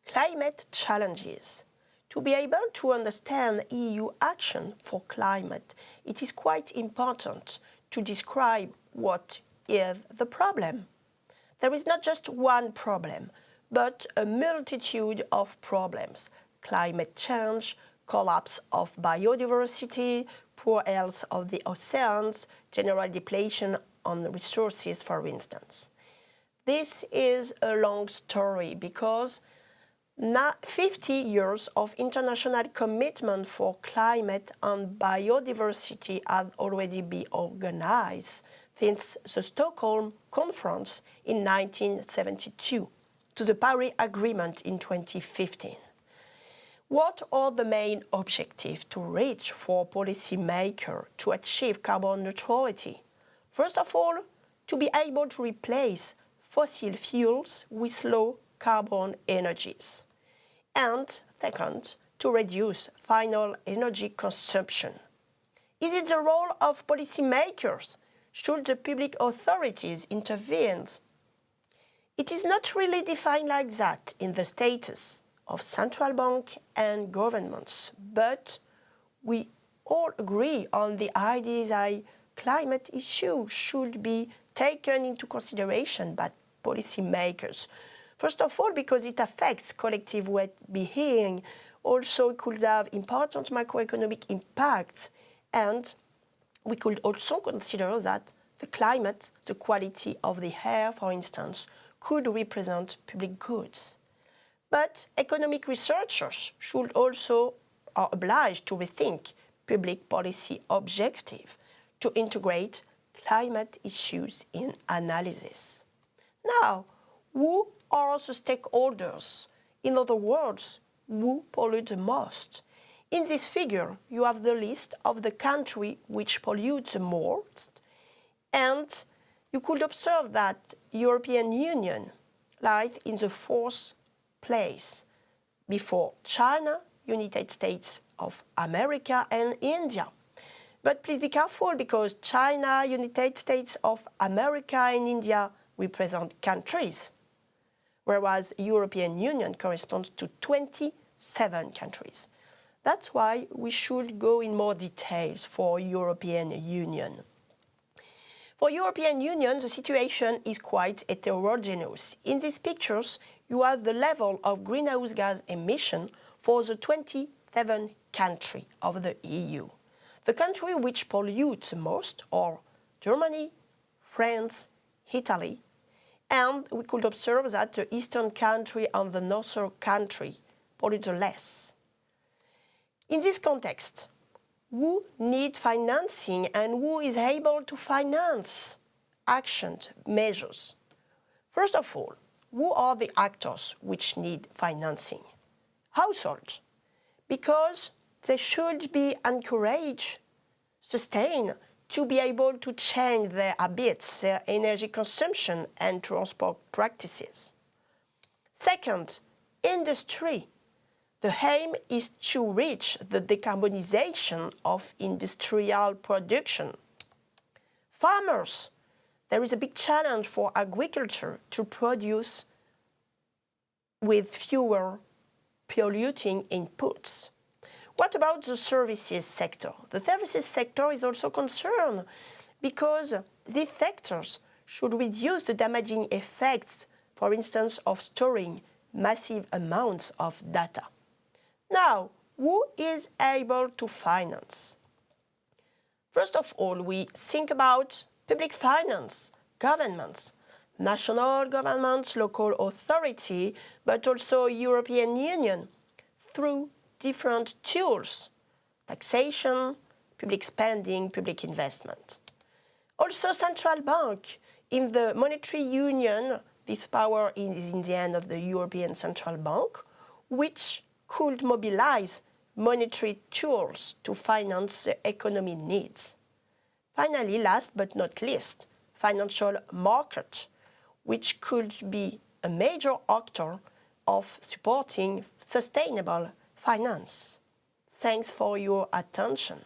Climate challenges. To be able to understand EU action for climate, it is quite important to describe what is the problem. There is not just one problem, but a multitude of problems. Climate change, collapse of biodiversity, poor health of the oceans, general depletion on resources, for instance. This is a long story because 50 years of international commitment for climate and biodiversity have already been organized since the Stockholm Conference in 1972 to the Paris Agreement in 2015. What are the main objectives to reach for policymakers to achieve carbon neutrality? First of all, to be able to replace fossil fuels with low carbon energies. And second, to reduce final energy consumption. Is it the role of policymakers? Should the public authorities intervene? It is not really defined like that in the status of central bank and governments, but we all agree on the idea that climate issues should be taken into consideration by policymakers. First of all, because it affects collective well-being, also it could have important macroeconomic impacts, and we could also consider that the climate, the quality of the air, for instance, could represent public goods. But economic researchers should also are obliged to rethink public policy objectives to integrate climate issues in analysis. Now, who are the stakeholders? In other words, who pollute the most? In this figure, you have the list of the countries which pollute the most, and you could observe that European Union lies in the fourth place, before China, United States of America, and India. But please be careful, because China, United States of America, and India represent countries, whereas European Union corresponds to 27 countries. That's why we should go in more details for European Union. For European Union, the situation is quite heterogeneous. In these pictures, you have the level of greenhouse gas emission for the 27 countries of the EU. The countries which pollute the most are Germany, France, Italy, and we could observe that the eastern country and the northern country pollute less. In this context, who needs financing and who is able to finance action measures? First of all, who are the actors which need financing? Households, because they should be encouraged, sustained, to be able to change their habits, their energy consumption and transport practices. Second, industry. The aim is to reach the decarbonization of industrial production. Farmers. There is a big challenge for agriculture to produce with fewer polluting inputs. What about the services sector? The services sector is also concerned because these sectors should reduce the damaging effects, for instance, of storing massive amounts of data. Now, who is able to finance? First of all, we think about public finance, governments, national governments, local authority, but also European Union through different tools, taxation, public spending, public investment. Also central bank. In the monetary union, this power is in the hand of the European Central Bank, which could mobilize monetary tools to finance the economy needs. Finally, last but not least, financial market, which could be a major actor of supporting sustainable finance. Thanks for your attention.